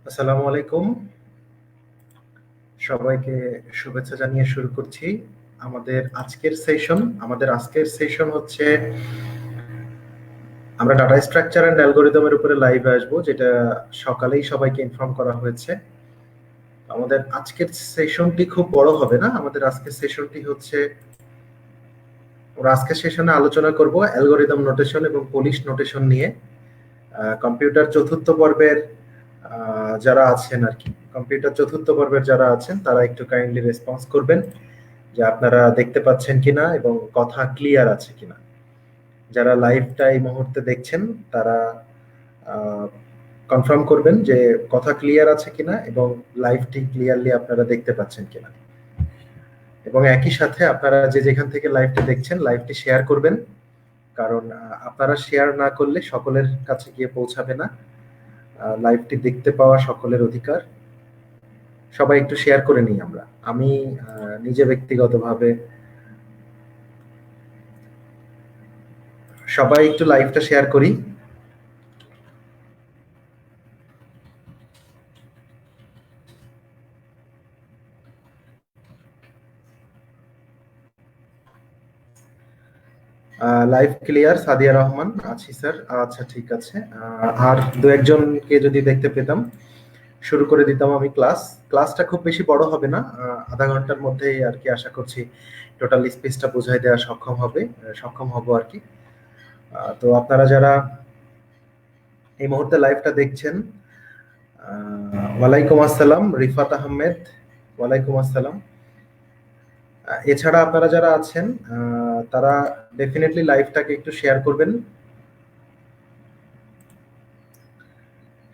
আসসালামু আলাইকুম। সবাইকে শুভেচ্ছা জানিয়ে শুরু করছি আমাদের আজকের সেশন হচ্ছে আমরা ডাটা স্ট্রাকচার এন্ড অ্যালগরিদমের উপরে লাইভে আসবো, যেটা সকালেই সবাইকে ইনফর্ম করা হয়েছে। আমাদের আজকের সেশনটি খুব বড় হবে না। আমাদের আজকের সেশনটি হচ্ছে আমরা আজকের সেশনে আলোচনা করব অ্যালগরিদম নোটেশন এবং পুলিশ নোটেশন নিয়ে। কম্পিউটার চতুর্থ পর্বের যারা আছেন আর কি, কম্পিউটার চতুর্থ পর্বের যারা আছেন তারা একটু কাইন্ডলি রেসপন্স করবেন যে আপনারা দেখতে পাচ্ছেন কিনা এবং কথা ক্লিয়ার আছে কিনা। যারা লাইভটা এই মুহূর্তে দেখছেন তারা কনফার্ম করবেন যে কথা ক্লিয়ার আছে কিনা এবং লাইভটি ক্লিয়ারলি আপনারা দেখতে পাচ্ছেন কিনা। এবং একই সাথে আপনারা যে যেখান থেকে লাইভটি দেখছেন লাইভটি শেয়ার করবেন, কারণ আপনারা শেয়ার না করলে সকলের কাছে গিয়ে পৌঁছাবে না। লাইভটি দেখতে পাওয়া সকলের অধিকার। সবাই একটু শেয়ার করে নিই আমরা। আমি নিজে ব্যক্তিগতভাবে সবাই একটু লাইভটা শেয়ার করি। Live clear? সাদিয়া রহমান আছি স্যার। আচ্ছা, ঠিক আছে। আর দু একজনকে যদি দেখতে পেতাম শুরু করে দিতাম আমি ক্লাসটা খুব বেশি বড় হবে না, আধা ঘন্টার মধ্যেই আর কি আশা করছি টোটাল স্পেসটা বোঝাই দেওয়া সক্ষম হব আর কি। তো আপনারা যারা এই মুহূর্তে লাইভটা দেখছেন, ওয়ালাইকুম আসসালাম রিফাত আহমেদ, ওয়ালাইকুম আসসালাম। এছাড়া আপনারা যারা আছেন তারা ডেফিনেটলি লাইভটাকে একটু শেয়ার করবেন।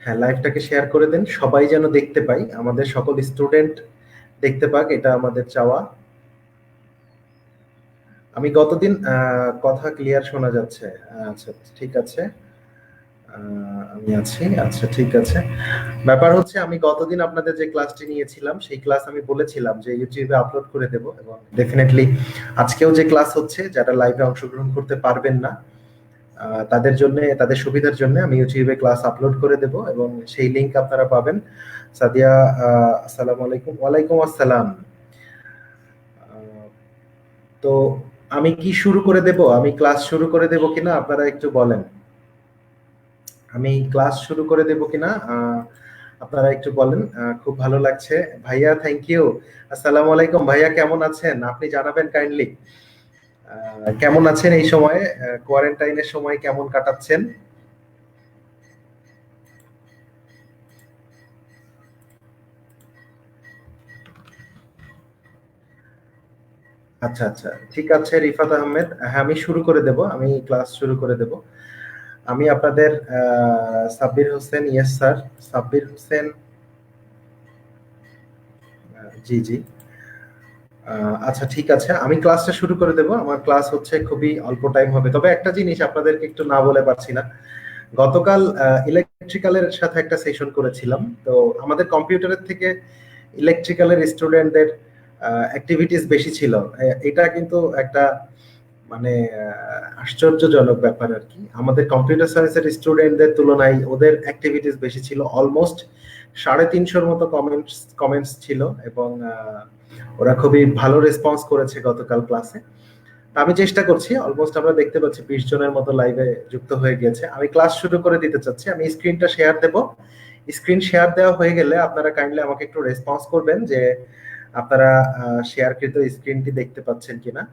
হ্যাঁ, লাইভটাকে শেয়ার করে দেন, সবাই যেন দেখতে পাই, আমাদের সকল স্টুডেন্ট দেখতে পাক, এটা আমাদের চাওয়া। আমি গতদিন কথা ক্লিয়ার শোনা যাচ্ছে? আচ্ছা, ঠিক আছে। আমি আছি। আচ্ছা, ঠিক আছে। ব্যাপার হচ্ছে আমি গতদিন আপনাদের যে ক্লাসটি নিয়েছিলাম সেই ক্লাস আমি বলেছিলাম যে ইউটিউবে আপলোড করে দেব, এবং ডেফিনেটলি আজকেও যে ক্লাস হচ্ছে, যারা লাইভে অংশগ্রহণ করতে পারবেন না তাদের জন্য, তাদের সুবিধার জন্য আমি ইউটিউবে ক্লাস আপলোড করে দেব এবং সেই লিংক আপনারা পাবেন। সাদিয়া, আসসালামু আলাইকুম। ওয়ালাইকুম আসসালাম। তো আমি কি শুরু করে দেব? আমি ক্লাস শুরু করে দেব কিনা আপনারা একটু বলেন। আমি ক্লাস শুরু করে দেব কিনা আপনারা একটু বলেন। খুব ভালো লাগছে ভাইয়া, থ্যাংক ইউ। আসসালামু আলাইকুম ভাইয়া, কেমন আছেন? আপনি জানাবেন কাইন্ডলি কেমন আছেন এই সময়ে, কোয়ারেন্টাইনের সময় কেমন কাটাচ্ছেন? আচ্ছা আচ্ছা, ঠিক আছে রিফাত আহমেদ। হ্যাঁ, আমি শুরু করে দেব, আমি ক্লাস শুরু করে দেব। আমি আপনাদের সাব্বির হোসেন, ইয়েস স্যার, সাব্বির হোসেন। জি জি। আচ্ছা, ঠিক আছে, আমি ক্লাসটা শুরু করে দেব। আমার ক্লাস হচ্ছে খুবই অল্প টাইম হবে, তবে একটা জিনিস আপনাদেরকে একটু না বলে পারছি না। গতকাল ইলেকট্রিক্যালের সাথে একটা সেশন করেছিলাম, তো আমাদের কম্পিউটারের থেকে ইলেকট্রিক্যালের স্টুডেন্টদের অ্যাক্টিভিটিস বেশি ছিল। এটা কিন্তু একটা মানে আশ্চর্যজনক ব্যাপার আর কি। আমাদের কম্পিউটার সায়েন্সের স্টুডেন্টদের তুলনায় ওদের অ্যাক্টিভিটিস বেশি ছিল, অলমোস্ট 350-র মতো কমেন্টস ছিল, এবং ওরা খুবই ভালো রেসপন্স করেছে গতকাল ক্লাসে। আমি চেষ্টা করছি, অলমোস্ট আমরা দেখতে পাচ্ছি 20 জনের মতো লাইভে যুক্ত হয়ে গিয়েছে। আমি ক্লাস শুরু করে দিতে চাচ্ছি, আমি স্ক্রিনটা শেয়ার দেব। স্ক্রিন শেয়ার দেওয়া হয়ে গেলে আপনারা কাইন্ডলি আমাকে একটু রেসপন্স করবেন যে আপনারা শেয়ারকৃত স্ক্রিনটি দেখতে পাচ্ছেন কিনা।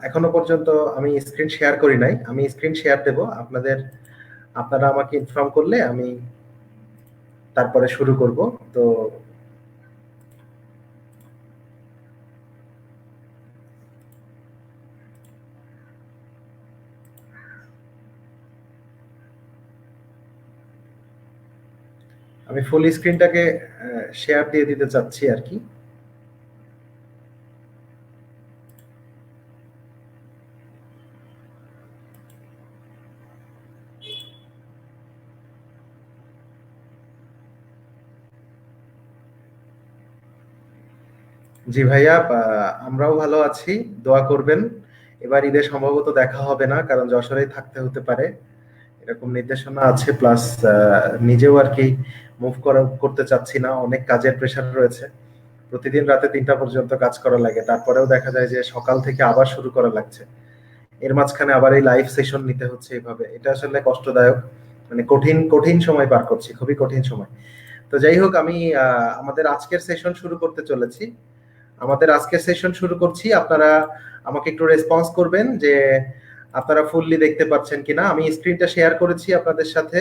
এখনো পর্যন্ত আমি স্ক্রিন শেয়ার করি নাই, আমি স্ক্রিন শেয়ার দেব আপনারা আমাকে ইনফর্ম করলে আমি তারপরে শুরু করব। তো আমি ফুল স্ক্রিনটাকে শেয়ার দিয়ে দিতে চাচ্ছি আর কি। জি ভাইয়া, আমরাও ভালো আছি, দোয়া করবেন। এবার ঈদে সম্ভবত দেখা হবে না, কারণ যশোরেই থাকতে হতে পারে। এরকম নির্দেশনা আছে, প্লাস নিজেও আর কি মুভ করতে চাচ্ছি না, অনেক কাজের প্রেশার রয়েছে। প্রতিদিন রাতে 3টা পর্যন্ত কাজ করা লাগে, তারপরেও দেখা যায় যে সকাল থেকে আবার শুরু করা লাগছে, এর মাঝখানে আবার এই লাইভ সেশন নিতে হচ্ছে এইভাবে। এটা আসলে কষ্টদায়ক, মানে কঠিন কঠিন সময় পার করছি, খুবই কঠিন সময়। তো যাই হোক, আমি আমাদের আজকের সেশন শুরু করতে চলেছি। আমাদের আজকের সেশন শুরু করছি। আপনারা আমাকে একটু রেসপন্স করবেন যে আপনারা ফুললি দেখতে পাচ্ছেন কিনা। আমি স্ক্রিনটা শেয়ার করেছি আপনাদের সাথে।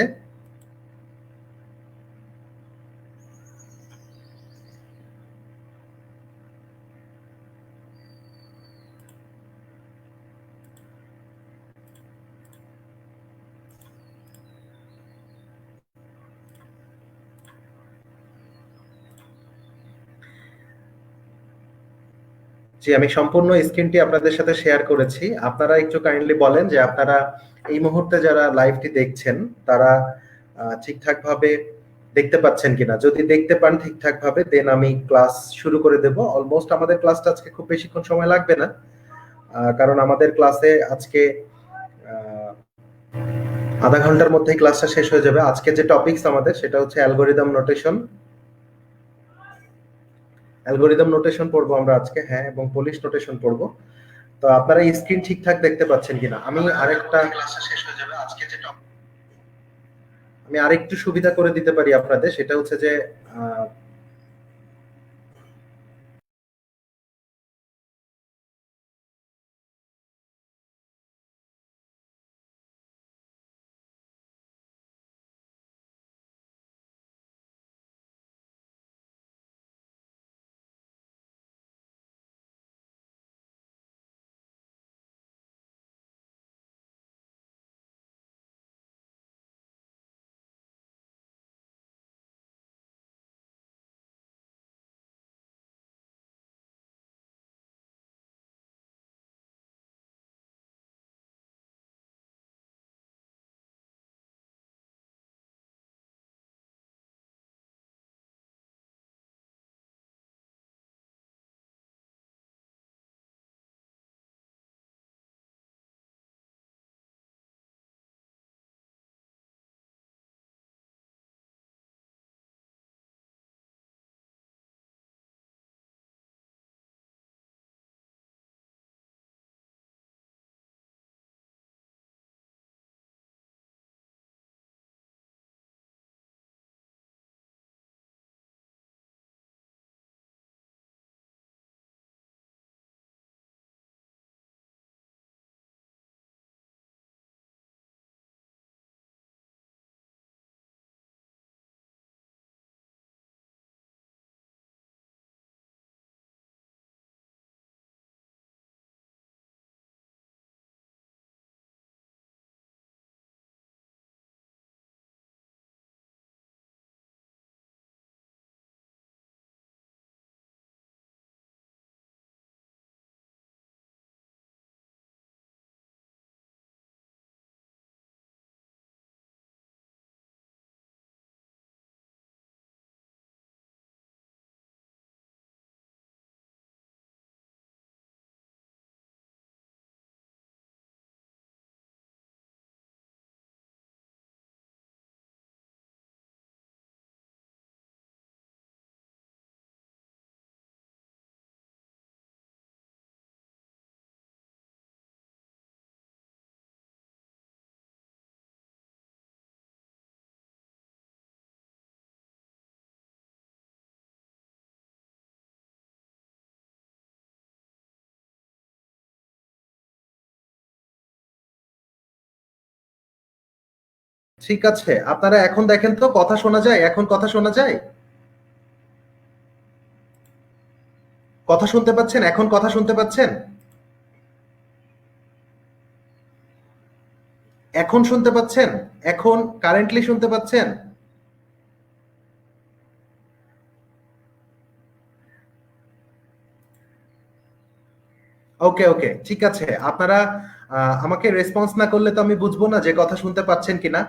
জি, আমি সম্পূর্ণ স্ক্রিনটি আপনাদের সাথে শেয়ার করেছি। আপনারা একটু কাইন্ডলি বলেন যে আপনারা এই মুহূর্তে যারা লাইভটি দেখছেন তারা ঠিকঠাক ভাবে দেখতে পাচ্ছেন কিনা। যদি দেখতে পান ঠিকঠাক ভাবে, দেন আমি ক্লাস শুরু করে দেব। অলমোস্ট আমাদের ক্লাসটা আজকে খুব বেশিক্ষণ সময় লাগবে না, কারণ আমাদের ক্লাসে আজকে আধা ঘন্টার মধ্যেই ক্লাসটা শেষ হয়ে যাবে। আজকে যে টপিকস আমাদের সেটা হচ্ছে অ্যালগরিদম নোটেশন। অ্যালগরিদম নোটেশন পড়বো আমরা আজকে, হ্যাঁ, এবং পুলিশ নোটেশন পড়বো। তো আপনারা স্ক্রিন ঠিকঠাক দেখতে পাচ্ছেন কিনা। আমি আরেকটা ক্লাসটা শেষ হয়ে যাবে আজকে যে আমি আরেকটু সুবিধা করে দিতে পারি আপনাদের, সেটা হচ্ছে যে ঠিক আছে, আপনারা এখন দেখেন তো কথা শোনা যায়? এখন কথা শোনা যায়? কথা শুনতে পাচ্ছেন? এখন কথা শুনতে পাচ্ছেন? এখন শুনতে পাচ্ছেন? এখন কারেন্টলি শুনতে পাচ্ছেন? ওকে, ওকে, ঠিক আছে। আপনারা আমাকে রেসপন্স না করলে তো আমি বুঝবো না যে কথা শুনতে পাচ্ছেন কিনা।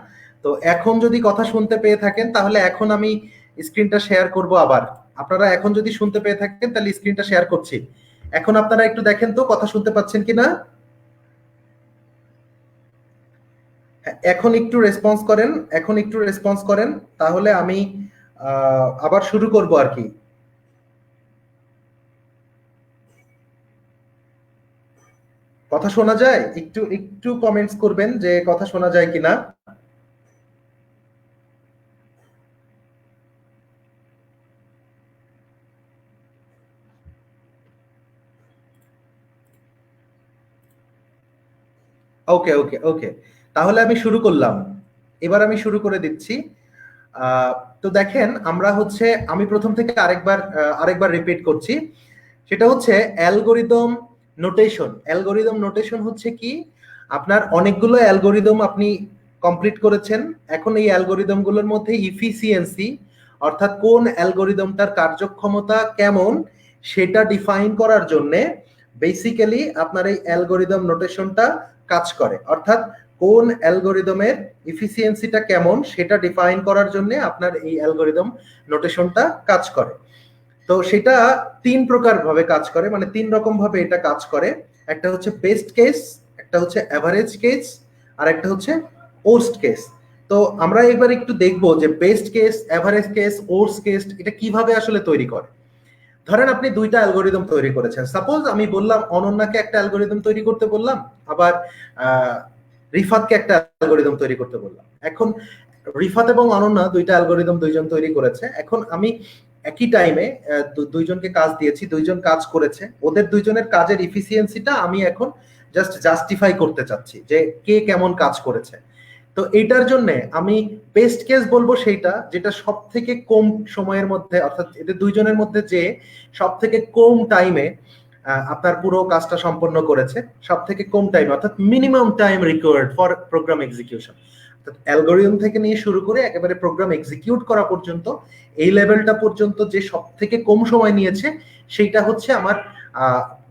তো এখন যদি কথা শুনতে পেয়ে থাকেন তাহলে এখন আমি স্ক্রিনটা শেয়ার করব আবার। আপনারা এখন যদি শুনতে পেয়ে থাকেন তাহলে স্ক্রিনটা শেয়ার করছি। এখন আপনারা একটু দেখেন তো কথা শুনতে পাচ্ছেন কিনা। এখন একটু রেসপন্স করেন, এখন একটু রেসপন্স করেন, তাহলে আমি আবার শুরু করব আর কি। কথা শোনা যায়? একটু একটু কমেন্টস করবেন যে কথা শোনা যায় কিনা। ওকে ওকে ওকে, তাহলে আমি শুরু করলাম। এবার আমি শুরু করে দিচ্ছি। আহ, তো দেখেন আমরা হচ্ছে, আমি প্রথম থেকে আরেকবার রিপিট করছি। সেটা হচ্ছে অ্যালগোরিদম নোটেশন। অ্যালগোরিদম নোটেশন হচ্ছে কি, আপনার অনেকগুলো অ্যালগোরিদম আপনি কমপ্লিট করেছেন। এখন এই অ্যালগোরিদম গুলোর মধ্যে ইফিসিয়েন্সি, অর্থাৎ কোন অ্যালগোরিদমটার কার্যক্ষমতা কেমন সেটা ডিফাইন করার জন্য বেসিক্যালি আপনার এই অ্যালগোরিদম নোটেশনটা কাজ করে। অর্থাৎ কোন অ্যালগোরিদমের ইফিসিয়েন্সিটা কেমন সেটা ডিফাইন করার জন্য আপনার এই অ্যালগোরিদম নোটেশনটা কাজ করে। তো সেটা তিন প্রকার ভাবে কাজ করে, মানে তিন রকম ভাবে এটা কাজ করে। একটা হচ্ছে বেস্ট কেস, একটা হচ্ছে অ্যাভারেজ কেস, আর একটা হচ্ছে ওর্স্ট কেস। তো আমরা এবার একটু দেখবো যে best case, average case, worst case এটা কিভাবে আসলে তৈরি করে। ধরেন আপনি দুইটা অ্যালগোরিদম তৈরি করেছেন। সাপোজ আমি বললাম অনন্যাকে একটা অ্যালগোরিদম তৈরি করতে বললাম, আবার আহ, রিফাতকে একটা অ্যালগোরিদম তৈরি করতে বললাম। এখন রিফাত এবং অনন্যা দুইটা অ্যালগোরিদম দুইজন তৈরি করেছে। এখন আমি একই টাইমে দুইজনকে কাজ দিয়েছি, দুইজন কাজ করেছে, ওদের দুইজনের কাজের ইফিসিয়েন্সিটা আমি এখন জাস্ট জাস্টিফাই করতে চাচ্ছি যে কে কেমন কাজ করেছে। তো এইটার জন্য আমি বেস্ট কেস বলবো সেইটা যেটা সব থেকে কম সময়ের মধ্যে, অর্থাৎ এদের দুইজনের মধ্যে যে সব থেকে কম টাইমে আপনার পুরো কাজটা সম্পন্ন করেছে, সব থেকে কম টাইম, অর্থাৎ minimum time required for program execution. অর্থাৎ অ্যালগোরিদম থেকে নিয়ে শুরু করে একেবারে প্রোগ্রাম এক্সিকিউট করা পর্যন্ত এই লেভেলটা পর্যন্ত যে সব থেকে কম সময় নিয়েছে সেইটা হচ্ছে আমার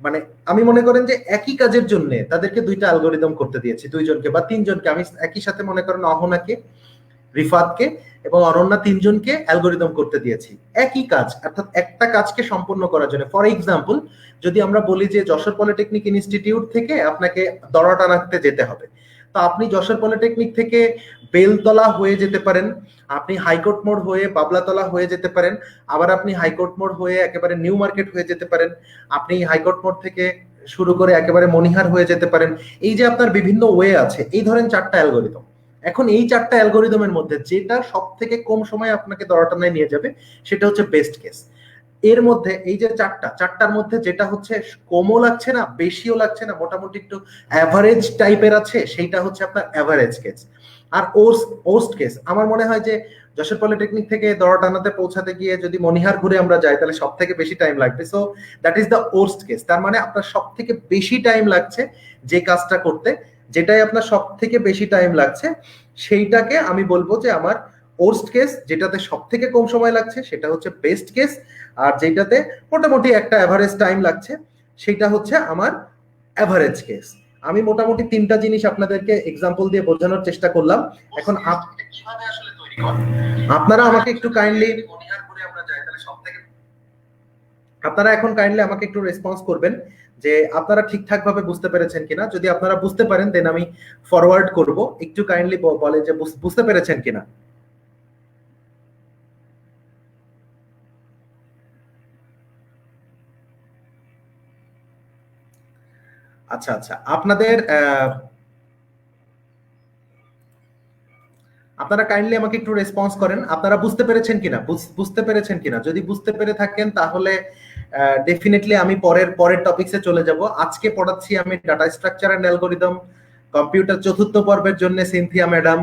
মানে আমি মনে করেন যে একই কাজের জন্য তাদেরকে দুইটা অ্যালগোরিদম করতে দিয়েছি, দুইজনকে বা তিনজনকে। আমি একই সাথে মনে করেন অহনাকে, রিফাতকে এবং অনন্যা তিনজনকে অ্যালগোরিদম করতে দিয়েছি একই কাজ, অর্থাৎ একটা কাজকে সম্পন্ন করার জন্য। ফর এক্সাম্পল, যদি আমরা বলি যে যশোর পলিটেকনিক ইনস্টিটিউট থেকে আপনাকে দড়াটানাতে যেতে হবে, তো আপনি যশোর পলিটেকনিক থেকে বেলতলা হয়ে যেতে পারেন, আপনি হাইকোর্ট মোড় হয়ে বাবলাতলা হয়ে যেতে পারেন, আবার আপনি হাইকোর্ট মোড় হয়ে একেবারে নিউ মার্কেট হয়ে যেতে পারেন, আপনি হাইকোর্ট মোড় থেকে শুরু করে একেবারে মনিহার হয়ে যেতে পারেন। এই যে আপনার বিভিন্ন ওয়ে আছে, এই ধরেন চারটা অ্যালগোরিদম। এখন এই চারটা অ্যালগোরিদমের মধ্যে যেটা সব থেকে কম সময় আপনাকে দড়াটানায় নিয়ে যাবে সেটা হচ্ছে বেস্ট কেস। এর মধ্যে এই যে চারটার মধ্যে যেটা হচ্ছে কমও লাগছে না বেশিও লাগছে না, মোটামুটি একটু অ্যাভারেজ টাইপের আছে, সেইটা হচ্ছে আপনার অ্যাভারেজ কেস। আর ওর্স্ট কেস আমার মনে হয় যে যশোর পলিটেকনিক থেকে দড়াটানাতে পৌঁছাতে গিয়ে যদি মনিহার ঘুরে আমরা যাই তাহলে সব থেকে বেশি টাইম লাগবে। So that is the worst case. তার মানে আপনার সব থেকে বেশি টাইম লাগছে যে কাজটা করতে, যেটাই আপনার সব থেকে বেশি টাইম লাগছে সেইটাকে আমি বলবো যে আমার ওর্স্ট কেস। যেটাতে সব থেকে কম সময় লাগছে সেটা হচ্ছে বেস্ট কেস, আর যেটাতে মোটামুটি একটা অ্যাভারেজ টাইম লাগছে সেটা হচ্ছে আমার অ্যাভারেজ কেস। আমি মোটামুটি তিনটা জিনিস আপনাদেরকে এক্সাম্পল দিয়ে বোঝানোর চেষ্টা করলাম। এখন কিভাবে আসলে তৈরি করে আপনারা আমাকে একটু কাইন্ডলি, আপনারা এখন কাইন্ডলি আমাকে একটু রেসপন্স করবেন যে আপনারা ঠিকঠাক ভাবে বুঝতে পেরেছেন কিনা। যদি আপনারা বুঝতে পারেন দেন আমি ফরওয়ার্ড করব। একটু কাইন্ডলি বলেন যে বুঝতে পেরেছেন কিনা। আচ্ছা আচ্ছা, আপনারা কাইন্ডলি আমাকে একটু রেসপন্স করেন, আপনারা বুঝতে পেরেছেন কিনা, বুঝতে পেরেছেন কিনা। যদি বুঝতে পেরে থাকেন তাহলে ডেফিনেটলি আমি পরের টপিকসে চলে যাব। আজকে পড়াচ্ছি আমি data structure and algorithm computer চতুর্থ পর্বের জন্য সিনথিয়া ম্যাডাম।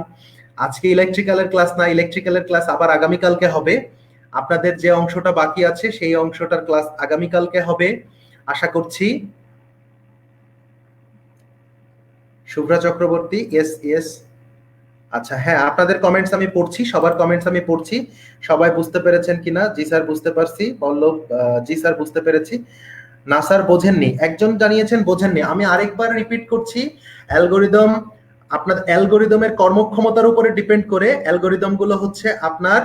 আজকে ইলেকট্রিক্যালের ক্লাস না, ইলেকট্রিক্যালের ক্লাস আবার আগামীকালকে হবে। আপনাদের যে অংশটা বাকি আছে সেই অংশটার ক্লাস আগামীকালকে হবে আশা করছি। Shubhra Chakraborty, yes yes. আচ্ছা হ্যাঁ, আপনাদের কমেন্টস আমি পড়ছি, সবার কমেন্টস আমি পড়ছি। সবাই বুঝতে পেরেছেন কিনা? জি স্যার বুঝতে পারছি। পল্লব, জি স্যার বুঝতে পেরেছি। না স্যার বোঝেননি, একজন জানিয়েছেন বোঝেননি। আমি আরেকবার রিপিট করছি, অ্যালগোরিদম আপনার অ্যালগোরিদমের কর্মক্ষমতার উপরে ডিপেন্ড করে অ্যালগোরিদম গুলো হচ্ছে আপনার।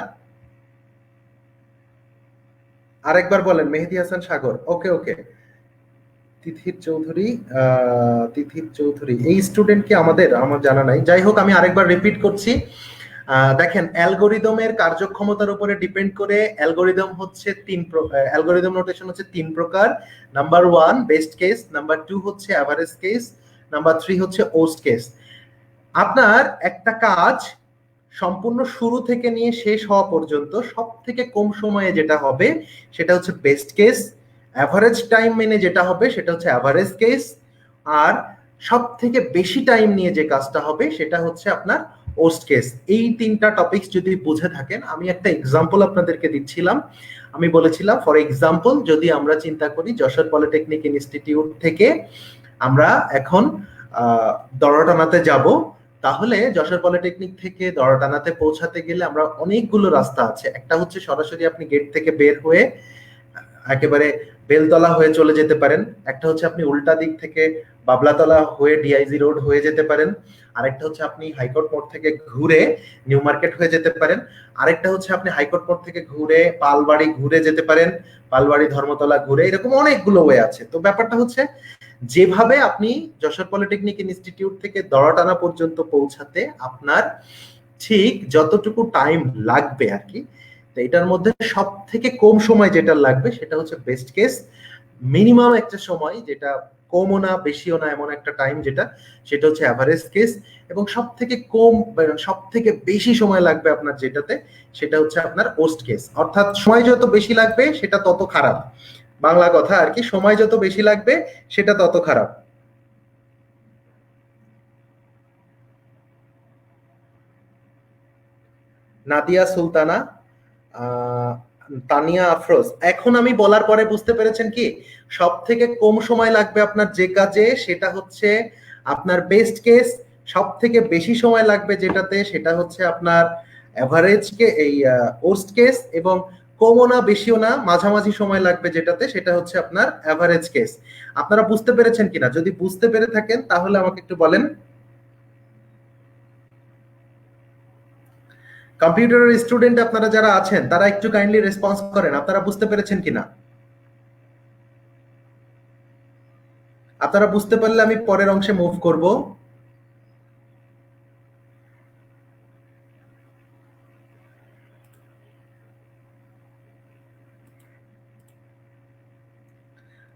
আরেকবার বলেন। মেহেদি হাসান সাগর, ওকে ওকে। তিথির চৌধুরী, তিথির চৌধুরী এই স্টুডেন্ট কি আমার জানা নাই। যাই হোক, আমি আরেকবার রিপিট করছি। দেখেন, অ্যালগোরিদমের কার্যক্ষমতার উপরে ডিপেন্ড করে অ্যালগোরিদম হচ্ছে অ্যালগোরিদম নোটেশন হচ্ছে তিন প্রকার। নাম্বার 1 বেস্ট কেস, নাম্বার 2 হচ্ছে অ্যাভারেজ কেস, নাম্বার 3 হচ্ছে ওর্স্ট কেস। আপনার একটা কাজ সম্পূর্ণ শুরু থেকে নিয়ে শেষ হওয়া পর্যন্ত সব থেকে কম সময়ে যেটা হবে সেটা হচ্ছে বেস্ট কেস, অ্যাভারেজ টাইম মেনে যেটা হবে সেটা হচ্ছে অ্যাভারেজ কেস, আর সব থেকে বেশি টাইম নিয়ে যে কাজটা হবে সেটা হচ্ছে আপনার ওর্স্ট কেস। এই তিনটা টপিকস যদি বুঝে থাকেন, আমি একটা এক্সাম্পল আপনাদেরকে দিচ্ছিলাম। আমি বলেছিলাম, ফর এক্সাম্পল, যদি আমরা চিন্তা করি যশোর পলিটেকনিক ইনস্টিটিউট থেকে আমরা এখন দড়াটানাতে যাব, তাহলে যশোর পলিটেকনিক থেকে দড়াটানাতে পৌঁছাতে গেলে আমরা অনেকগুলো রাস্তা আছে। একটা হচ্ছে সরাসরি আপনি গেট থেকে বের হয়ে একেবারে বেলতলা হয়ে চলে যেতে পারেন, একটা হচ্ছে আপনি উল্টা দিক থেকে বাবলাতলা হয়ে ডিআইজি রোড হয়ে যেতে পারেন, আরেকটা হচ্ছে আপনি হাইকোর্ট মোড় থেকে ঘুরে নিউ মার্কেট হয়ে যেতে পারেন, আরেকটা হচ্ছে আপনি হাইকোর্ট মোড় থেকে ঘুরে পালবাড়ি ঘুরে যেতে পারেন, পালবাড়ি ধর্মতলা ঘুরে, এরকম অনেকগুলো ওয়ে আছে। তো ব্যাপারটা হচ্ছে যেভাবে আপনি যশোর পলিটেকনিক ইনস্টিটিউট থেকে দড়াটানা পর্যন্ত পৌঁছাতে আপনার ঠিক যতটুকু টাইম লাগবে আর কি, তো এটার মধ্যে সব থেকে কম সময় যেটা লাগবে সেটা হচ্ছে বেস্ট কেস। মিনিমাম একটা সময় যেটা কমও না বেশিও না এমন একটা টাইম যেটা, সেটা হচ্ছে অ্যাভারেজ কেস। এবং সব থেকে কম সব থেকে বেশি সময় লাগবে আপনার যেটাতে, সেটা হচ্ছে আপনার ওর্স্ট কেস। অর্থাৎ সময় যত বেশি লাগবে সেটা তত খারাপ, বাংলা কথা আর কি, সময় যত বেশি লাগবে সেটা তত খারাপ। নাদিয়া সুলতানা, তানিয়া আফরোজ, এখন আমি বলার পরে বুঝতে পেরেছেন কি সব থেকে কম সময় লাগবে আপনার যে কাজে সেটা হচ্ছে আপনার বেস্ট কেস, সব থেকে বেশি সময় লাগবে যেটাতে সেটা হচ্ছে আপনার অ্যাভারেজ কে এই ওর্স্ট কেস, এবং কমও না বেশিও না মাঝামাঝি সময় লাগবে যেটাতে সেটা হচ্ছে আপনার অ্যাভারেজ কেস। আপনারা বুঝতে পেরেছেন কিনা? যদি বুঝতে পেরে থাকেন তাহলে আমাকে একটু বলেন। কম্পিউটারের স্টুডেন্ট আপনারা যারা আছেন তারা একটু কাইন্ডলি রেসপন্স করেন, আপনারা বুঝতে পেরেছেন কিনা। আপনারা বুঝতে পারলে আমি পরের অংশে মুভ করব।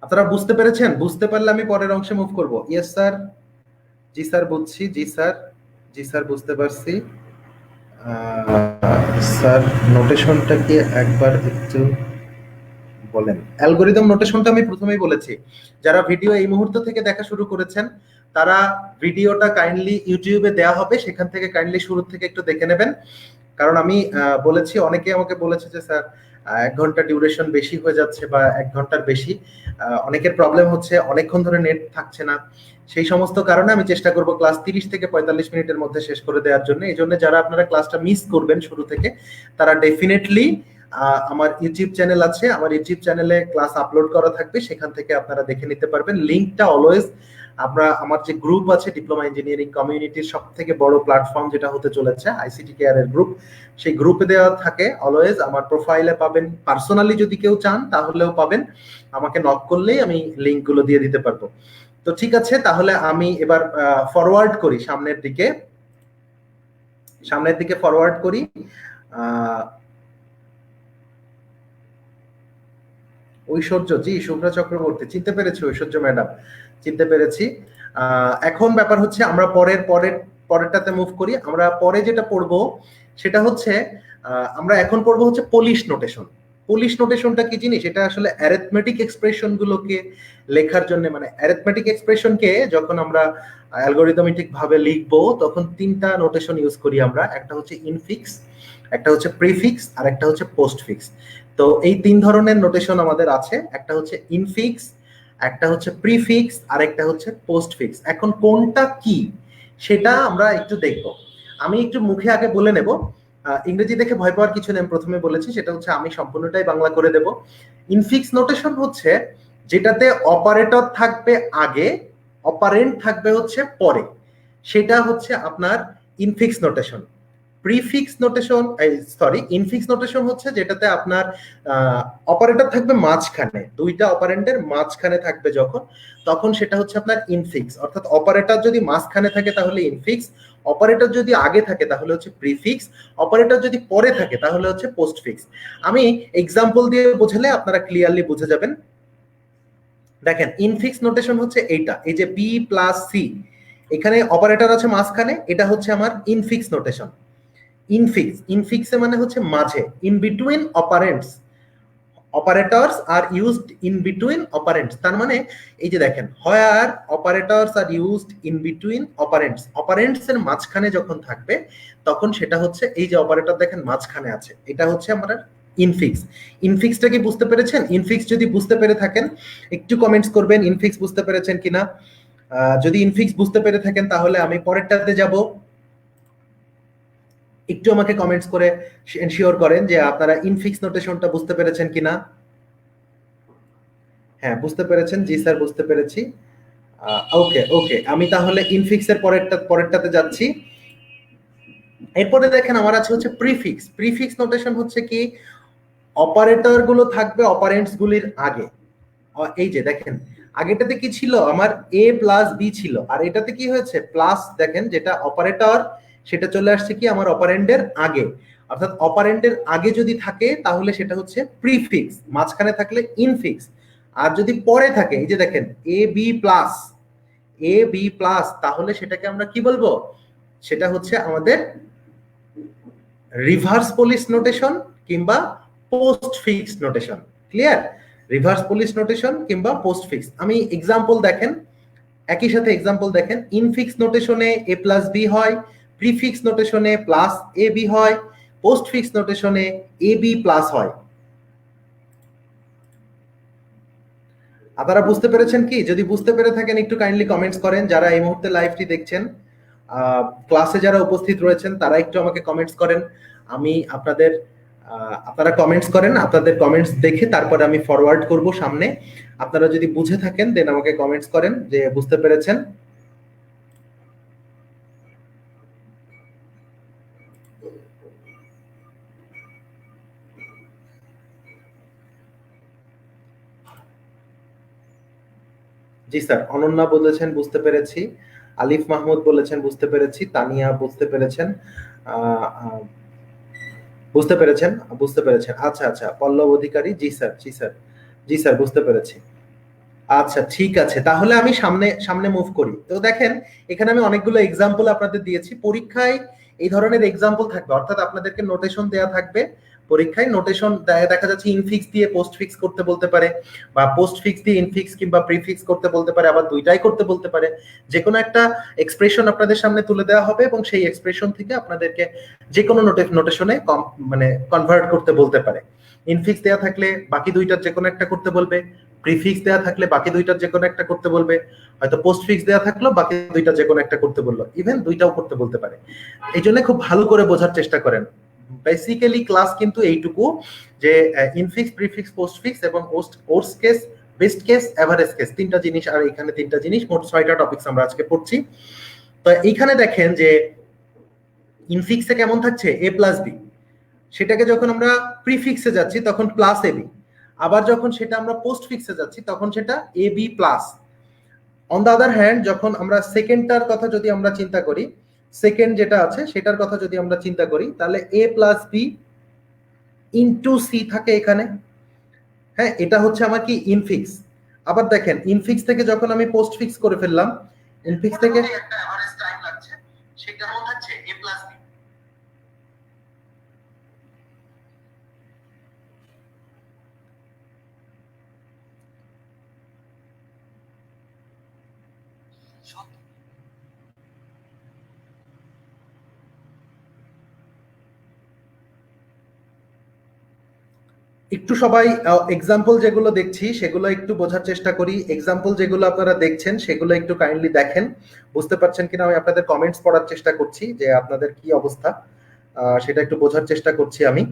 আপনারা বুঝতে পেরেছেন? বুঝতে পারলে আমি পরের অংশে মুভ করব। ইয়েস স্যার, জি স্যার বুঝছি, জি স্যার, জি স্যার বুঝতে পারছি। স্যার নোটেশনটা কি একবার একটু বলেন। অ্যালগোরিদম নোটেশনটা আমি প্রথমেই বলেছি, যারা ভিডিও এই মুহূর্ত থেকে দেখা শুরু করেছেন তারা ভিডিওটা কাইন্ডলি ইউটিউবে দেওয়া হবে, সেখান থেকে কাইন্ডলি শুরু থেকে একটু দেখে নেবেন। কারণ আমি বলেছি, অনেকে আমাকে বলেছে যে স্যার 1 ঘন্টা ডিউরেশন বেশি হয়ে যাচ্ছে বা 1 ঘন্টার বেশি। অনেকের প্রবলেম হচ্ছে অনেকক্ষণ ধরে নেট থাকছে না, সেই সমস্ত কারণে আমি চেষ্টা করব ক্লাস 30 থেকে 45 মিনিটের মধ্যে শেষ করে দেওয়ার জন্য। এই জন্য যারা আপনারা ক্লাসটা মিস করবেন শুরু থেকে, তারা ডেফিনেটলি আমার ইউটিউব চ্যানেল আছে, আমার ইউটিউব চ্যানেলে ক্লাস আপলোড করা থাকবে, সেখান থেকে আপনারা দেখে নিতে পারবেন। লিঙ্কটা অলওয়েজ আমরা আমার যে গ্রুপ আছে ডিপ্লোমা ইঞ্জিনিয়ারিং কমিউনিটির সব থেকে বড় প্ল্যাটফর্ম যেটা হতে চলেছে আইসিটি কেয়ার এর গ্রুপ, সেই গ্রুপে দেওয়া থাকে অলওয়েজ। আমার প্রোফাইলে পাবেন, পার্সোনালি যদি কেউ চান তাহলেও পাবেন, আমাকে নক করলেই আমি লিঙ্কগুলো দিয়ে দিতে পারবো। তো ঠিক আছে, তাহলে আমি এবার ফরওয়ার্ড করি সামনের দিকে, সামনের দিকে ফরওয়ার্ড করি। ঐশ্বর্য, জি শুভ্রা চক্রবর্তী, চিনতে পেরেছি ঐশ্বর্য ম্যাডাম, চিনতে পেরেছি। এখন ব্যাপার হচ্ছে আমরা পরেরটাতে মুভ করি। আমরা পরে যেটা পড়বো সেটা হচ্ছে আমরা এখন পড়বো হচ্ছে পোলিশ নোটেশন। পোলিশ নোটেশনটা কি জিনিস? এটা আসলে অ্যারিথমেটিক এক্সপ্রেশন গুলোকে লেখার জন্য, মানে অ্যারিথমেটিক এক্সপ্রেশনকে যখন আমরা অ্যালগরিদমেটিক ভাবে লিখবো তখন তিনটা নোটেশন ইউজ করি আমরা। একটা হচ্ছে ইনফিক্স, একটা হচ্ছে প্রিফিক্স, আর একটা হচ্ছে পোস্টফিক্স। তো এই তিন ধরনের নোটেশন আমাদের আছে, একটা হচ্ছে ইনফিক্স, একটা হচ্ছে প্রিফিক্স, আর একটা হচ্ছে পোস্টফিক্স। এখন কোনটা কি সেটা আমরা একটু দেখব। আমি একটু মুখে আগে বলে নেব, ইংরেজি দেখে ভয় পাওয়ার কিছু নেই, আমি প্রথমে বলেছি, সেটা হচ্ছে আমি সম্পূর্ণটাই বাংলা করে দেব। ইনফিক্স নোটেশন হচ্ছে যেটাতে অপারেটর থাকবে আগে, অপারেন্ট থাকবে হচ্ছে পরে, সেটা হচ্ছে আপনার infix notation. Prefix notation, sorry, infix notation হচ্ছে যেটাতে আপনার অপারেটর থাকবে মাঝখানে, দুইটা অপারেন্ডের মাঝখানে থাকবে যখন, তখন সেটা হচ্ছে আপনার ইনফিক্স। অর্থাৎ অপারেটর যদি মাঝখানে থাকে তাহলে ইনফিক্স, অপারেটর যদি আগে থাকে তাহলে হচ্ছে প্রিফিক্স, অপারেটর যদি পরে থাকে তাহলে হচ্ছে পোস্টফিক্স। আমি এক্সাম্পল দিয়ে বোঝালে আপনারা ক্লিয়ারলি বুঝে যাবেন। দেখেন, ইনফিক্স নোটেশন হচ্ছে এইটা, এই যে বি প্লাস সি, এখানে অপারেটর আছে মাঝখানে, এটা হচ্ছে আমার ইনফিক্স নোটেশন। ইনফিক্স, ইনফিক্সে মানে হচ্ছে মাঝে, in between operands, operators are used in between operands. তার মানে এই যে দেখেন, where operators are used in between operands, operands এর মাঝখানে যখন থাকবে তখন সেটা হচ্ছে, এই যে অপারেটর দেখেন মাঝখানে আছে, এটা হচ্ছে আমরা ইনফিক্স। ইনফিক্সটা কি বুঝতে পেরেছেন? ইনফিক্স যদি বুঝতে পেরে থাকেন একটু কমেন্টস করবেন ইনফিক্স বুঝতে পেরেছেন কিনা। যদি ইনফিক্স বুঝতে পেরে থাকেন তাহলে আমি পরেরটাতে যাব। একটু আমাকে কমেন্টস করে এনশিওর করেন যে আপনারা ইনফিক্স নোটেশনটা বুঝতে পেরেছেন কিনা। হ্যাঁ, বুঝতে পেরেছেন? জি স্যার, বুঝতে পেরেছি। ওকে ওকে, আমি তাহলে ইনফিক্স এর পরেরটাতে যাচ্ছি। এরপরে দেখেন আমার আছে হচ্ছে প্রিফিক্স। প্রিফিক্স নোটেশন হচ্ছে কি, অপারেটর গুলো থাকবে অপারেন্টস গুলির আগে। এই যে দেখেন, আগেটাতে কি ছিল আমার, এ প্লাস বি ছিল, আর এটাতে কি হয়েছে প্লাস, দেখেন যেটা অপারেটর সেটা চলে আসছে কি আমার অপারেন্ডের আগে। অর্থাৎ অপারেন্ডের আগে যদি থাকে তাহলে সেটা হচ্ছে প্রিফিক্স, মাঝখানে থাকলে ইনফিক্স, আর যদি পরে থাকে, এই যে দেখেন A B plus, A B plus, তাহলে সেটাকে আমরা কি বলবো, সেটা হচ্ছে আমাদের রিভার্স পোলিশ নোটেশন কিংবা postfix notation. Clear? Reverse Polish notation কিংবা পোস্ট ফিক্স। আমি এক্সাম্পল দেখেন, একই সাথে এক্সাম্পল দেখেন, ইনফিক্স নোটেশনে এ প্লাস বি হয়, প্রিফিক্স নোটেশনে প্লাস এ বি হয়, পোস্ট ফিক্স নোটেশনে এ বি প্লাস হয়। আপনারা বুঝতে পেরেছেন কি? যদি বুঝতে পেরে থাকেন একটু কাইন্ডলি কমেন্টস করেন। যারা এই মুহূর্তে লাইভটি দেখছেন, ক্লাসে যারা উপস্থিত রয়েছেন তারা একটু আমাকে কমেন্টস করেন। আমি আপনাদের, আপনারা কমেন্টস করেন, আপনাদের কমেন্টস দেখে তারপরে আমি ফরওয়ার্ড করব সামনে। আপনারা যদি বুঝে থাকেন দেন আমাকে কমেন্টস করেন যে বুঝতে পেরেছেন। জি স্যার, অনন্যা বলেছেন বুঝতে পেরেছি, আলিফ মাহমুদ বলেছেন বুঝতে পেরেছি, তানিয়া বুঝতে পেরেছেন, আহ, আহ, বুঝতে পেরেছেন, বুঝতে পেরেছেন। আচ্ছা আচ্ছা, পল্লব অধিকারী, জি স্যার, জি স্যার, জি স্যার, বুঝতে পেরেছি। আচ্ছা ঠিক আছে, তাহলে আমি সামনে সামনে মুভ করি। তো দেখেন, এখানে আমি অনেকগুলো এক্সাম্পল আপনাদের দিয়েছি। পরীক্ষায় এই ধরনের এক্সাম্পল থাকবে, অর্থাৎ আপনাদেরকে নোটেশন দেয়া থাকবে। পরীক্ষায় নোটেশন দেখা যাচ্ছে ইনফিক্স দিয়ে পোস্ট ফিক্স করতে বলতে পারে, বা পোস্ট ফিক্স দিয়ে ইনফিক্স কিংবা প্রিফিক্স করতে বলতে পারে, আবার দুইটাই করতে বলতে পারে। যে কোনো একটা এক্সপ্রেশন আপনাদের সামনে তুলে দেওয়া হবে এবং সেই এক্সপ্রেশন থেকে আপনাদেরকে যে কোনো নোটেশনে মানে কনভার্ট করতে বলতে পারে। ইনফিক্স দেওয়া থাকলে বাকি দুইটার যে কোনো একটা করতে বলবে, প্রিফিক্স দেওয়া থাকলে বাকি দুইটার যে কোনো একটা করতে বলবে, হয়তো পোস্ট ফিক্স দেওয়া থাকলো বাকি দুইটা যে কোনো একটা করতে বললো, ইভেন দুইটাও করতে বলতে পারে। এই জন্য খুব ভালো করে বোঝার চেষ্টা করেন। বেসিক্যালি ক্লাস কিন্তু এইটুকু, যে ইনফিক্স, প্রিফিক্স, পোস্ট ফিক্স এবং course case, best case, average case, তিনটা জিনিস, আর এখানে তিনটা জিনিস, মোট 6টা টপিকস আমরা আজকে পড়ছি। তো এইখানে দেখেন যে ইনফিক্সে কেমন থাকছে এ প্লাস বি, সেটাকে যখন আমরা প্রিফিক্সে যাচ্ছি তখন প্লাস এ বি, আবার যখন সেটা আমরা পোস্ট ফিক্সে যাচ্ছি তখন সেটা A B plus. On the other hand যখন আমরা সেকেন্ডটার কথা যদি আমরা চিন্তা করি, সেকেন্ড যেটা আছে সেটার কথা যদি আমরা চিন্তা করি, তাহলে এ প্লাস বি ইনটু সি থাকে এখানে। হ্যাঁ, এটা হচ্ছে আমার কি ইনফিক্স। আবার দেখেন, ইনফিক্স থেকে যখন আমি পোস্ট ফিক্স করে ফেললাম, ইনফিক্স থেকে একটা এভারেজ টাইম লাগছে, সেটা হচ্ছে এ প্লাস বি। একটু সবাই এক্সাম্পল যেগুলো দেখছি সেগুলো একটু বোঝার চেষ্টা করি। এক্সাম্পল যেগুলো আপনারা দেখছেন সেগুলো একটু কাইন্ডলি দেখেন, বুঝতে পারছেন কিনা। আমি আপনাদের কমেন্টস পড়ার চেষ্টা করছি যে আপনাদের কি অবস্থা, সেটা একটু বোঝার চেষ্টা করছি আমি।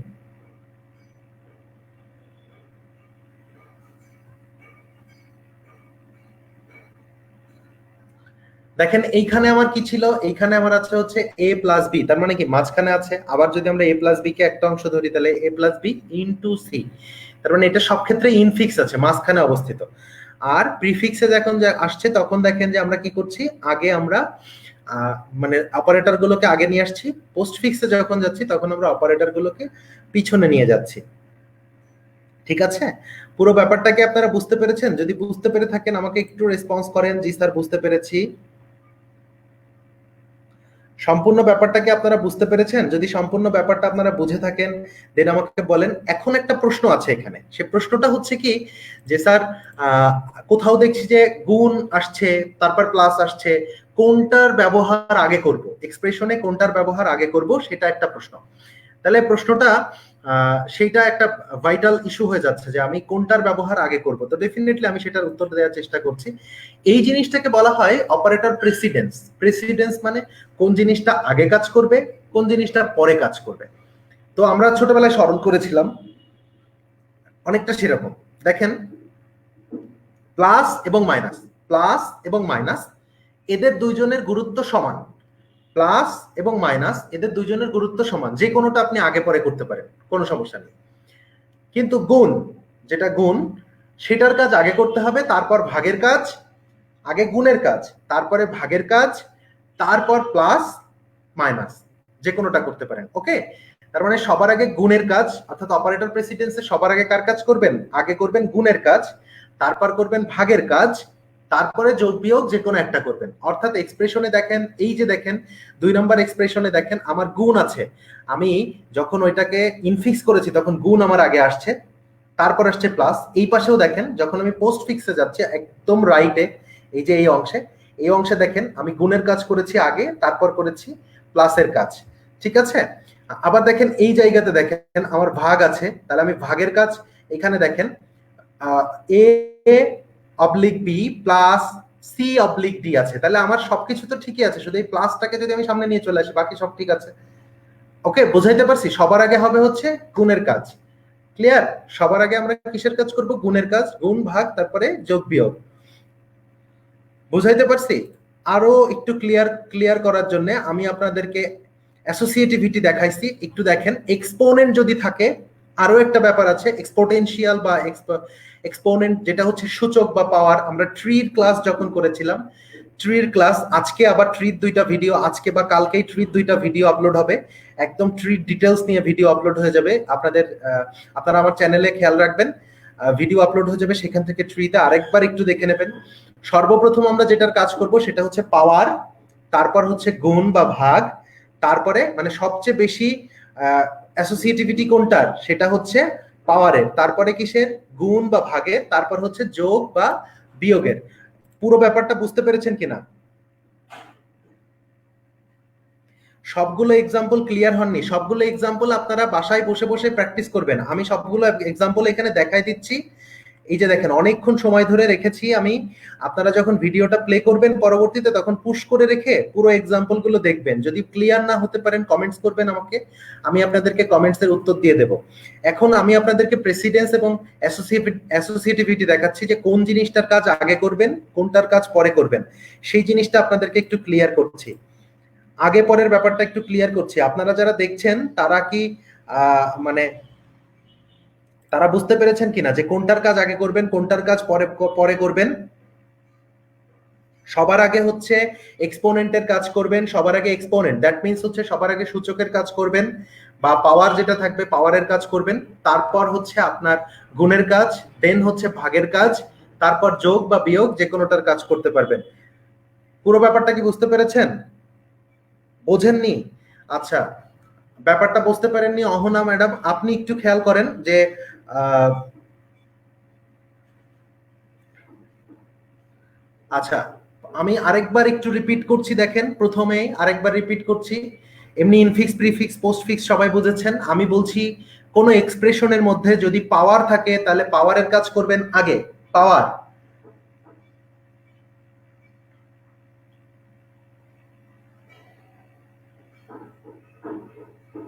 দেখেন এইখানে আমার কি ছিল, এইখানে আমার আছে হচ্ছে a প্লাস বি, তার মানে কি মাঝখানে আছে। আবার যদি আমরা a প্লাস বি কে একটা অংশ ধরি তাহলে a plus B into C, তার মানে এটা সব ক্ষেত্রে ইনফিক্স আছে, মাঝখানে অবস্থিত। আর প্রিফিক্সে যখন আসছে তখন দেখেন যে আমরা কি করছি, আগে আমরা মানে অপারেটর গুলোকে আগে নিয়ে আসছি, পোস্ট ফিক্সে যখন যাচ্ছি তখন আমরা অপারেটর গুলোকে পিছনে নিয়ে যাচ্ছি। ঠিক আছে, পুরো ব্যাপারটাকে আপনারা বুঝতে পেরেছেন? যদি বুঝতে পেরে থাকেন আমাকে একটু রেসপন্স করেন, জি স্যার বুঝতে পেরেছি। সম্পূর্ণ ব্যাপারটাকে আপনারা বুঝতে পেরেছেন? যদি সম্পূর্ণ ব্যাপারটা আপনারা বুঝে থাকেন দেন আমাকে বলেন। এখন একটা প্রশ্ন আছে এখানে, সে প্রশ্নটা হচ্ছে কি যে স্যার কোথাও দেখছি যে গুণ আসছে তারপর প্লাস আসছে, কোনটার ব্যবহার আগে করব, এক্সপ্রেশনে কোনটার ব্যবহার আগে করব, সেটা একটা প্রশ্ন। তাহলে প্রশ্নটা সেইটা একটা ভাইটাল ইস্যু হয়ে যাচ্ছে যে আমি কোনটার ব্যবহার আগে করব। তো ডেফিনেটলি আমি সেটার উত্তর দেওয়ার চেষ্টা করছি। এই জিনিসটাকে বলা হয় অপারেটর প্রেসিডেন্স। প্রেসিডেন্স মানে কোন জিনিসটা আগে কাজ করবে, কোন জিনিসটা পরে কাজ করবে। তো আমরা ছোটবেলায় স্মরণ করেছিলাম অনেকটা সেরকম। দেখেন প্লাস এবং মাইনাস, প্লাস এবং মাইনাস এদের দুইজনের গুরুত্ব সমান। প্লাস এবং মাইনাস এদের দুইজনের গুরুত্ব সমান, যে কোনোটা আপনি আগে পরে করতে পারেন, কোনো সমস্যা নেই। কিন্তু গুণ, যেটা গুণ, সেটার কাজ আগে করতে হবে, তারপর ভাগের কাজ, আগে গুণের কাজ, তারপরে ভাগের কাজ, তারপর প্লাস মাইনাস, যে কোনোটা করতে পারেন। ওকে, তার মানে সবার আগে গুণের কাজ, অর্থাৎ অপারেটর প্রেসিডেন্সে সবার আগে কার কাজ করবেন, আগে করবেন গুণের কাজ, তারপর করবেন ভাগের কাজ, তারপরে যোগ বিয়োগ যে কোনো একটা করবেন। অর্থাৎ এক্সপ্রেশনে দেখেন, এই যে দেখেন 2 নম্বর এক্সপ্রেশনে দেখেন আমার গুণ আছে, আমি যখন ওইটাকে ইনফিক্স করেছি তখন গুণ আমার আগে আসছে, তারপর আসছে প্লাস। এই পাশেও দেখেন যখন আমি পোস্ট ফিক্সে যাচ্ছি একদম রাইটে, এই যে এই অংশে দেখেন আমি গুণের কাজ করেছি আগে, তারপর করেছি প্লাসের কাজ। ঠিক আছে, আবার দেখেন এই জায়গাতে দেখেন আমার ভাগ আছে, তাহলে আমি ভাগের কাজ এখানে দেখেন A oblique B plus C oblique D আছে, তাহলে আমার সবকিছু তো ঠিকই আছে, শুধু এই প্লাসটাকে যদি আমি সামনে নিয়ে চলে আসি বাকি সব ঠিক আছে। ওকে, বুঝাইতে পারছি? সবার আগে হবে হচ্ছে গুণের কাজ। ক্লিয়ার? সবার আগে আমরা কিসের কাজ করব, গুণের কাজ, গুণ ভাগ তারপরে যোগ বিয়োগ। বুঝাইতে পারছি? আরো একটু ক্লিয়ার করার জন্য আমি আপনাদেরকে অ্যাসোসিয়েটিভিটি দেখাইছি, একটু দেখেন। এক্সপোনেন্ট যদি থাকে, আরো একটা ব্যাপার আছে এক্সপোটেনশিয়াল বা এক্সপোনেন্ট, যেটা হচ্ছে সূচক বা পাওয়ার। আমরা ট্রির ক্লাস যখন করেছিলাম, ট্রির ক্লাস, আজকে আবার ট্রির 2টা ভিডিও, আজকে বা কালকেই ট্রির 2টা ভিডিও আপলোড হবে, একদম ট্রির ডিটেলস নিয়ে ভিডিও আপলোড হয়ে যাবে। আপনারা আমার চ্যানেলে খেয়াল রাখবেন, ভিডিও আপলোড হয়ে যাবে, সেখান থেকে ট্রিতে আরেকবার একটু দেখে নেবেন। সর্বপ্রথম আমরা যেটার কাজ করব সেটা হচ্ছে পাওয়ার, তারপর হচ্ছে গুণ বা ভাগ, তারপরে মানে সবচেয়ে বেশি অ্যাসোসিয়েটিভিটি কোনটার, সেটা হচ্ছে পাওয়ারের, তারপরে কিসের, গুণ বা ভাগের, তারপর হচ্ছে যোগ বা বিয়োগের। পুরো ব্যাপারটা বুঝতে পেরেছেন কিনা? সবগুলো এক্সাম্পল ক্লিয়ার হননি? সবগুলো এক্সাম্পল আপনারা বাসায় বসে বসে প্র্যাকটিস করবেন। আমি সবগুলো এক্সাম্পল এখানে দেখাই দিচ্ছি। এই যে দেখেন অনেকক্ষণ সময় ধরে রেখেছি আমি, আপনারা যখন ভিডিওটা প্লে করবেন পরবর্তীতে তখন পুশ করে রেখে পুরো এক্সাম্পল গুলো দেখবেন। যদি ক্লিয়ার না হতে পারেন কমেন্টস করবেন আমাকে, আমি আপনাদেরকে কমেন্টস এর উত্তর দিয়ে দেব। এখন আমি আপনাদেরকে প্রেসিডেন্স এবং অ্যাসোসিয়েটিভিটি দেখাচ্ছি, যে কোন জিনিসটার কাজ আগে করবেন, কোনটার কাজ পরে করবেন, সেই জিনিসটা আপনাদেরকে একটু ক্লিয়ার করছি। আগে পরের ব্যাপারটা একটু ক্লিয়ার করছি। আপনারা যারা দেখছেন তারা কি মানে তারা বুঝতে পেরেছেন কিনা যে কোনটার কাজ আগে করবেন, কোনটার কাজ পরে পরে করবেন? সবার আগে হচ্ছে এক্সপোনেন্টের কাজ করবেন, সবার আগে এক্সপোনেন্ট, দ্যাট মিন্স হচ্ছে সবার আগে সূচকের কাজ করবেন বা পাওয়ার যেটা থাকবে পাওয়ারের কাজ করবেন, তারপর হচ্ছে আপনার গুণের কাজ, দেন হচ্ছে ভাগের কাজ, তারপর যোগ বা বিয়োগ যে কোনোটার কাজ করতে পারবেন। পুরো ব্যাপারটা কি বুঝতে পেরেছেন? বোঝেননি? আচ্ছা, ব্যাপারটা বুঝতে পারেননি অহনা ম্যাডাম, আপনি একটু খেয়াল করেন যে আচ্ছা আমি আরেকবার একটু রিপিট করছি, দেখেন প্রথমে আরেকবার রিপিট করছি। এমনি ইনফিক্স প্রিফিক্স পোস্টফিক্স সবাই বুঝেছেন। আমি বলছি কোন এক্সপ্রেশনের মধ্যে যদি পাওয়ার থাকে তাহলে পাওয়ারের কাজ করবেন আগে, পাওয়ার।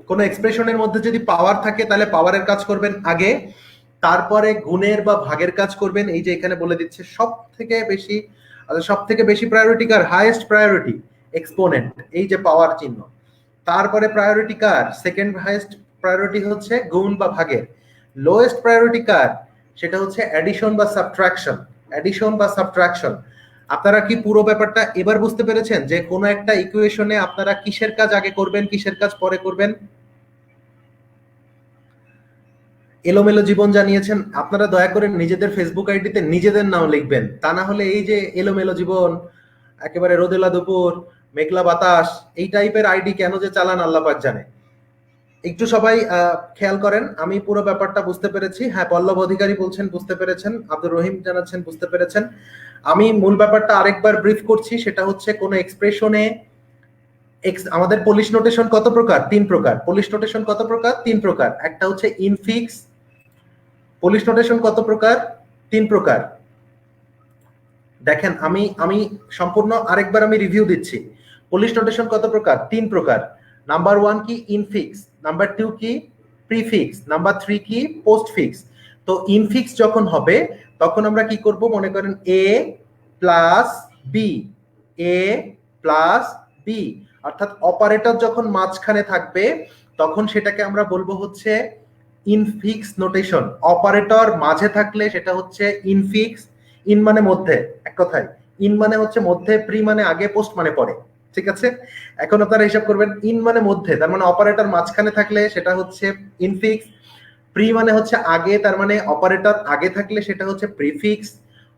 কোন এক্সপ্রেশনের মধ্যে যদি পাওয়ার থাকে তাহলে পাওয়ারের কাজ করবেন আগে, তারপরে গুণের বা ভাগের কাজ করবেন। এই যে এখানে বলে দিচ্ছে সব থেকে বেশি আচ্ছা, সব থেকে বেশি প্রায়োরিটি কার? হাইয়েস্ট প্রায়োরিটি এক্সপোনেন্ট, এই যে পাওয়ার চিহ্ন। তারপরে প্রায়োরিটি কার? সেকেন্ড হাইয়েস্ট প্রায়োরিটি হচ্ছে গুণ বা ভাগের। লোয়েস্ট প্রায়োরিটি কার? সেটা হচ্ছে অ্যাডিশন বা সাবট্রাকশন। অ্যাডিশন বা সাবট্রাকশন। আপনারা কি পুরো ব্যাপারটা এবার বুঝতে পেরেছেন যে কোনো একটা ইকুয়েশনে আপনারা কিসের কাজ আগে করবেন, কিসের কাজ পরে করবেন? এলোমেলো জীবন জানিয়েছেন, আপনারা দয়া করে নিজেদের ফেসবুক আইডিতে নিজেদের নাম লিখবেন, তা না হলে এই যে এলোমেলো জীবন, একেবারে রোদেলা দুপুর, মেঘলা বাতাস, এই টাইপের আইডি কেন যে চালান আল্লাহ পাক জানে। একটু সবাই খেয়াল করেন, আমি পুরো ব্যাপারটা বুঝতে পেরেছি। হ্যাঁ, পল্লব অধিকারী বলছেন বুঝতে পেরেছেন, আব্দুর রহিম জানাচ্ছেন বুঝতে পেরেছেন। আমি মূল ব্যাপারটা আরেকবার ব্রিফ করছি, সেটা হচ্ছে কোনো এক্সপ্রেশনে আমাদের পলিশ নোটেশন কত প্রকার? 3 প্রকার। পলিশ নোটেশন কত প্রকার? 3 প্রকার। একটা হচ্ছে ইনফিক্স। পলিশ নোটেশন কত প্রকার? 3 প্রকার। দেখেন, আমি আমি সম্পূর্ণ আরেকবার আমি রিভিউ দিচ্ছি। পলিশ নোটেশন কত প্রকার? 3 প্রকার। নাম্বার 1 কি? ইনফিক্স। নাম্বার 2 কি? প্রিফিক্স। নাম্বার 3 কি? পোস্টফিক্স। তো ইনফিক্স যখন হবে তখন আমরা কি করব? মনে করেন এ প্লাস বি, এ প্লাস বি, অর্থাৎ অপারেটর যখন মাঝখানে থাকবে তখন সেটাকে আমরা বলবো হচ্ছে ইনফিক্স নোটেশন। অপারেটর মাঝে থাকলে সেটা হচ্ছে ইনফিক্স। ইন মানে মধ্যে, এক কথায় ইন মানে হচ্ছে মধ্যে, প্রি মানে আগে, পোস্ট মানে পরে। ঠিক আছে, এখন আপনারা হিসাব করবেন, ইন মানে মধ্যে, তার মানে অপারেটর মাঝখানে থাকলে সেটা হচ্ছে ইনফিক্স। প্রি মানে হচ্ছে আগে, তার মানে অপারেটর আগে থাকলে সেটা হচ্ছে প্রিফিক্স।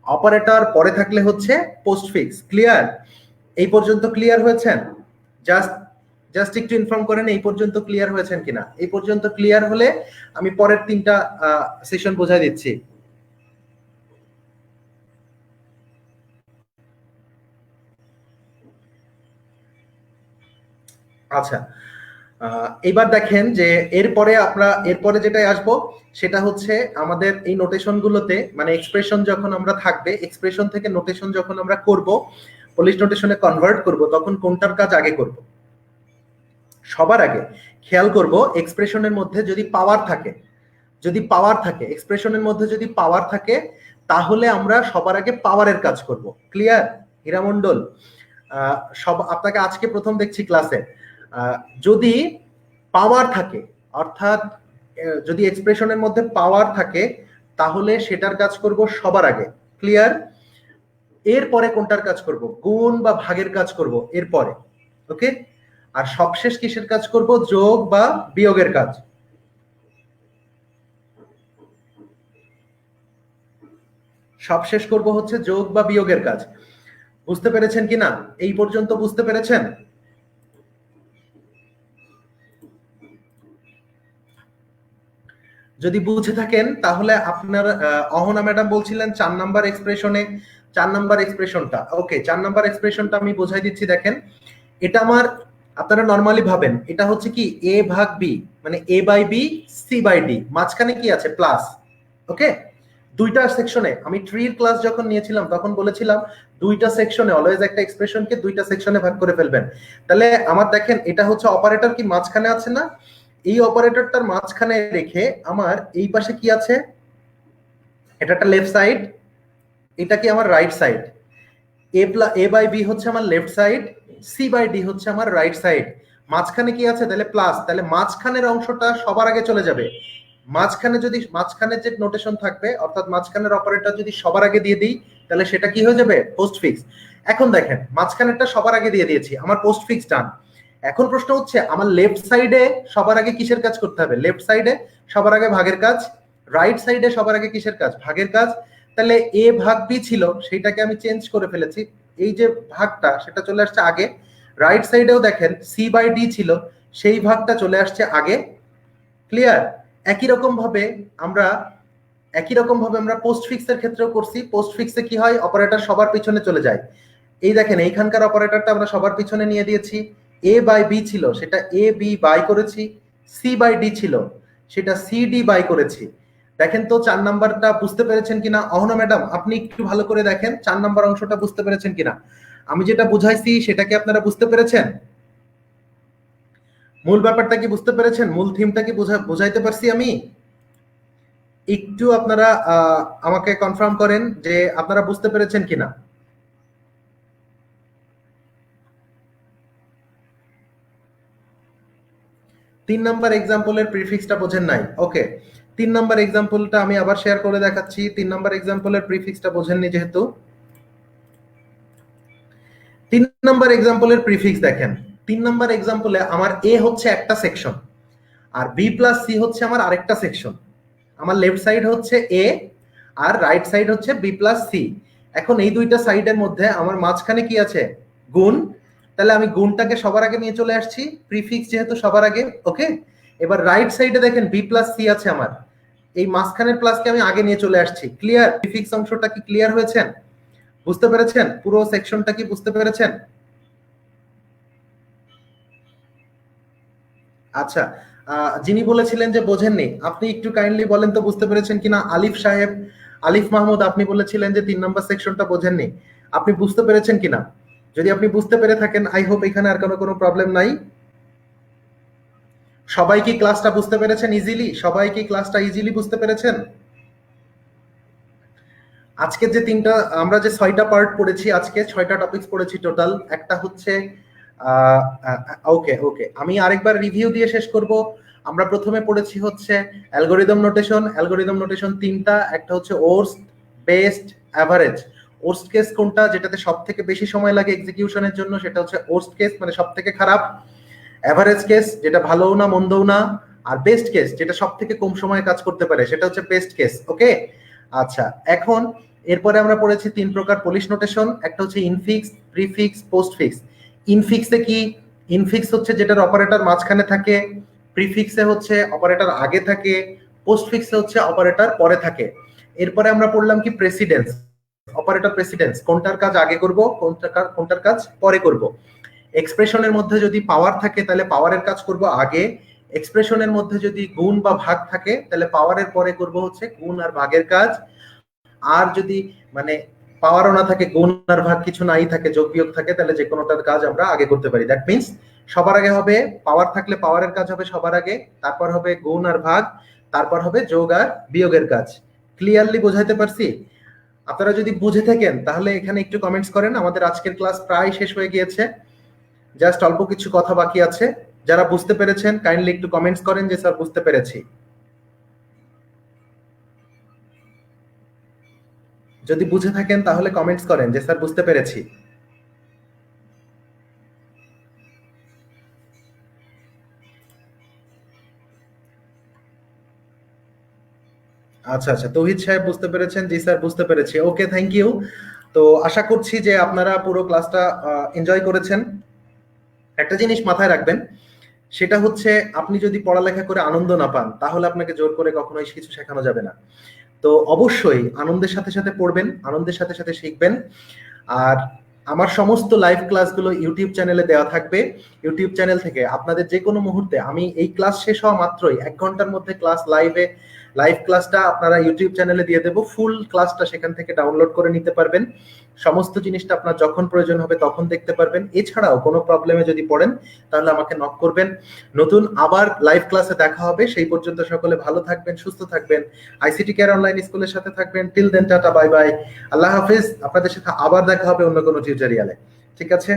অপারেটর পরে থাকলে হচ্ছে পোস্টফিক্স। ক্লিয়ার? এই পর্যন্ত ক্লিয়ার হয়েছেন? জাস্ট জাস্ট একটু ইনফর্ম করেন এই পর্যন্ত ক্লিয়ার হয়েছেন কিনা। এই পর্যন্ত ক্লিয়ার হলে আমি পরের 3টা সেশন বোঝাই দিচ্ছি। আচ্ছা, এবার দেখেন যে এরপরে যেটাই আসবো সেটা হচ্ছে আমাদের এই নোটেশন গুলোতে, মানে এক্সপ্রেশন যখন আমরা থাকবে, এক্সপ্রেশন থেকে নোটেশন যখন আমরা করব, পলিশ নোটেশনে কনভার্ট করব, তখন কোনটার কাজ আগে করব? সবার আগে খেয়াল করব এক্সপ্রেশনের মধ্যে যদি পাওয়ার থাকে, যদি পাওয়ার থাকে, এক্সপ্রেশনের মধ্যে যদি পাওয়ার থাকে, তাহলে আমরা সবার আগে পাওয়ারের কাজ করব। ক্লিয়ার? হীরামন্ডল, সব আপনাকে আজকে প্রথম দেখছি ক্লাসে। যদি পাওয়ার থাকে, অর্থাৎ যদি এক্সপ্রেশনের মধ্যে পাওয়ার থাকে, তাহলে সেটার কাজ করব সবার আগে। ক্লিয়ার? এরপরে কোনটার কাজ করব? গুণ বা ভাগের কাজ করব এরপরে। ওকে, আর সবশেষ কিসের কাজ করব? যোগ বা বিয়োগের কাজ। সবশেষ করব হচ্ছে যোগ বা বিয়োগের কাজ। বুঝতে পেরেছেন কিনা? এই পর্যন্ত বুঝতে পেরেছেন? যদি বুঝে থাকেন তাহলে আপনার অহনা ম্যাডাম বলছিলেন 4 নাম্বার এক্সপ্রেশনে, 4 নাম্বার এক্সপ্রেশনটা ওকে, 4 নাম্বার এক্সপ্রেশনটা আমি বোঝাই দিচ্ছি। দেখেন, এটা আমার, আপনারা নরমালি ভাবেন এটা হচ্ছে কি এ ভাগ বি, মানে A by B C by D, মাঝখানে কি আছে? প্লাস। ওকে, দুইটা সেকশনে, আমি ট্রির ক্লাস যখন নিয়েছিলাম তখন বলেছিলাম দুইটা সেকশনে অলওয়েজ একটা এক্সপ্রেশনকে দুইটা সেকশনে ভাগ করে ফেলবেন। তাহলে আমার দেখেন এটা হচ্ছে অপারেটর কি মাঝখানে আছে না? এই অপারেটরটার মাঝখানে রেখে আমার এই পাশে কি আছে? এটা একটা লেফট সাইড, এটা কি আমার right side. A by B হচ্ছে আমার left side, C by D হচ্ছে আমার রাইট সাইড। মাঝখানে কি আছে? তাহলে প্লাস, তাহলে মাঝখানের অংশটা সবার আগে চলে যাবে। মাঝখানে যদি মাঝখানে যে নোটেশন থাকবে, অর্থাৎ মাঝখানের অপারেটর যদি সবার আগে দিয়ে দিই, তাহলে সেটা কি হয়ে যাবে? Post fix. এখন দেখেন, মাঝখানেরটা সবার আগে দিয়ে দিয়েছি, আমার পোস্ট ফিক্স ডান। এখন প্রশ্ন হচ্ছে আমার লেফট সাইডে সবার আগে কিসের কাজ করতে হবে? লেফট সাইডে সবার আগে ভাগের কাজ, রাইট সাইডে সবার আগে কিসের কাজ? ভাগের কাজ। তাহলে এ ভাগ বি ছিল, সেইটাকে আমি চেঞ্জ করে ফেলেছি, এই যে ভাগটা সেটা চলে আসছে আগে। রাইট সাইডেও দেখেন সি বাই ডি ছিল, সেই ভাগটা চলে আসছে আগে। ক্লিয়ার? একই রকম ভাবে আমরা পোস্ট ফিক্সের ক্ষেত্রেও করছি। পোস্ট ফিক্সে কি হয়? অপারেটর সবার পিছনে চলে যায়। এই দেখেন, এইখানকার অপারেটরটা আমরা সবার পিছনে নিয়ে দিয়েছি। এ বাই বি ছিল, সেটা এ বি বাই করেছি। সি বাই ডি ছিল, সেটা সি ডি বাই করেছি। দেখেন তো 4 নাম্বারটা বুঝতে পেরেছেন কিনা? অহনা ম্যাডাম, আপনি একটু ভালো করে দেখেন 4 নাম্বার অংশটা বুঝতে পেরেছেন কিনা। আমি যেটা বুঝাইছি সেটা কি আপনারা বুঝতে পেরেছেন? মূল ব্যাপারটা কি বুঝতে পেরেছেন? মূল থিমটা কি বুঝাইতে পারছি আমি? একটু আপনারা আমাকে কনফার্ম করেন যে আপনারা বুঝতে পেরেছেন কিনা। তিন নাম্বার এক্সাম্পলের প্রিফিক্সটা বোঝেন নাই? ওকে, তিন নাম্বার এক্সাম্পলটা আমি আবার শেয়ার করে দেখাচ্ছি। তিন নাম্বার এক্সাম্পলের প্রিফিক্সটা বোঝেননি যেহেতু, তিন নাম্বার এক্সাম্পলের প্রিফিক্স দেখেন। তিন নাম্বার এক্সাম্পলে আমার এ হচ্ছে একটা সেকশন, আর বি প্লাস সি হচ্ছে আমার আরেকটা সেকশন। আমার লেফট সাইড হচ্ছে এ আর রাইট সাইড হচ্ছে বি প্লাস সি। এখন এই দুইটা সাইডের মধ্যে আমার মাঝখানে কি আছে? গুণ। তাহলে আমি গুণটাকে সবার আগে নিয়ে চলে আসছি, প্রিফিক্স যেহেতু সবার আগে। ওকে, এবার রাইট সাইডে দেখেন বি প্লাস সি আছে আমার, এই মাঝখানের প্লাসকে আমি আগে নিয়ে চলে আসছি। ক্লিয়ার? প্রিফিক্স অংশটা কি ক্লিয়ার হয়েছেন? বুঝতে পেরেছেন? পুরো সেকশনটা কি বুঝতে পেরেছেন? আচ্ছা, যিনি বলেছিলেন যে বোঝেননি, আপনি একটু কাইন্ডলি বলেন তো বুঝতে পেরেছেন কিনা? আলিফ সাহেব, আলিফ মাহমুদ, আপনি বলেছিলেন যে 3 নম্বর সেকশনটা বোঝেননি, আপনি বুঝতে পেরেছেন কিনা? যদি আপনি বুঝতে পেরে থাকেন, আই হোপ এখানে আর কোনো প্রবলেম নাই। সবাই কি ক্লাসটা বুঝতে পেরেছেন ইজিলি? সবাই কি ক্লাসটা ইজিলি বুঝতে পেরেছেন? আজকে যে তিনটা, আমরা যে 6টা পার্ট পড়েছি, আজকে 6টা টপিকস পড়েছি টোটাল। একটা হচ্ছে ওকে ওকে, আমি আরেকবার রিভিউ দিয়ে শেষ করব। আমরা প্রথমে পড়েছি হচ্ছে অ্যালগরিদম নোটেশন। অ্যালগরিদম নোটেশন তিনটা, একটা হচ্ছে worst, best, average. Worst case কোনটা? যেটাতে সব থেকে বেশি সময় লাগে এক্সিকিউশনের জন্য, সেটা হচ্ছে ওর্স্ট কেস, মানে সব থেকে খারাপ। অ্যাভারেজ কেস, যেটা ভালোও না মন্দও না। আর বেস্ট কেস, যেটা সব থেকে কম সময়ে কাজ করতে পারে, সেটা হচ্ছে বেস্ট কেস। ওকে, আচ্ছা, এখন এরপরে আমরা পড়েছি 3 প্রকার পলিশ নোটেশন। একটা হচ্ছে ইনফিক্স, প্রিফিক্স, পোস্টফিক্স। ইনফিক্সে কি? ইনফিক্স হচ্ছে যেটার অপারেটর মাঝখানে থাকে, প্রিফিক্সে হচ্ছে অপারেটর আগে থাকে, পোস্টফিক্সে হচ্ছে অপারেটর পরে থাকে। এরপরে আমরা পড়লাম কি? প্রেসিডেন্স, অপারেটর প্রেসিডেন্স, কোনটার কাজ আগে করব, কোনটার কাজ পরে করব। এক্সপ্রেশনের মধ্যে যদি পাওয়ার থাকে তাহলে পাওয়ারের কাজ করব আগে। এক্সপ্রেশনের মধ্যে যদি গুণ বা ভাগ থাকে তাহলে পাওয়ারের পরে করব হচ্ছে গুণ আর ভাগের কাজ। আর যদি মানে পাওয়ারও না থাকে, গুণ আর ভাগ কিছু নাই থাকে, যোগ বিয়োগ থাকে, তাহলে যে কোনোটার কাজ আমরা আগে করতে পারি। দ্যাট মিনস সবার আগে হবে পাওয়ার থাকলে পাওয়ারের কাজ হবে সবার আগে, তারপর হবে গুণ আর ভাগ, তারপর হবে যোগ আর বিয়োগের কাজ। ক্লিয়ারলি বোঝাইতে পারছি? আপনারা যদি বুঝে থাকেন তাহলে এখানে একটু কমেন্টস করেন। আমাদের আজকের ক্লাস প্রায় শেষ হয়ে গিয়েছে, জাস্ট অল্প কিছু কথা বাকি আছে। যারা বুঝতে পেরেছেন কাইন্ডলি একটু কমেন্টস করেন যে স্যার বুঝতে পেরেছি। যদি বুঝে থাকেন তাহলে কমেন্টস করেন যে স্যার বুঝতে পেরেছি। আচ্ছা আচ্ছা, তৌহিদ সাহেব বুঝতে পেরেছেন? জি স্যার বুঝতে পেরেছি। ওকে, থ্যাংক ইউ। তো আশা করছি যে আপনারা পুরো ক্লাসটা এনজয় করেছেন। একটা জিনিস মাথায় রাখবেন, সেটা হচ্ছে আপনি যদি পড়ালেখা করে আনন্দ না পান তাহলে আপনাকে জোর করে কখনোই কিছু শেখানো যাবে না। তো অবশ্যই আনন্দের সাথে সাথে পড়বেন, আনন্দের সাথে সাথে শিখবেন। আর আমার সমস্ত লাইভ ক্লাসগুলো ইউটিউব চ্যানেলে দেওয়া থাকবে। ইউটিউব চ্যানেল থেকে আপনাদের যে কোনো মুহূর্তে, আমি এই ক্লাস শেষ হওয়া মাত্রই 1 ঘন্টার মধ্যে ক্লাস লাইভ ক্লাসটা আপনারা ইউটিউব চ্যানেলে দিয়ে দেবো। ফুল ক্লাসটা সেখান থেকে ডাউনলোড করে নিতে পারবেন। সমস্ত জিনিসটা আপনার যখন প্রয়োজন হবে তখন দেখতে পারবেন। এছাড়াও কোনো প্রবলেমে যদি পড়েন তাহলে আমাকে নক করবেন। নতুন আবার লাইভ ক্লাসে দেখা হবে। সেই পর্যন্ত সকলে ভালো থাকবেন, সুস্থ থাকবেন, আইসিটি কেয়ার অনলাইন স্কুলের সাথে থাকবেন। Till then, tata, bye bye, আল্লাহ হাফিজ। আপনাদের সাথে আবার দেখা হবে অন্য কোনো টিউটোরিয়ালে। ঠিক আছে?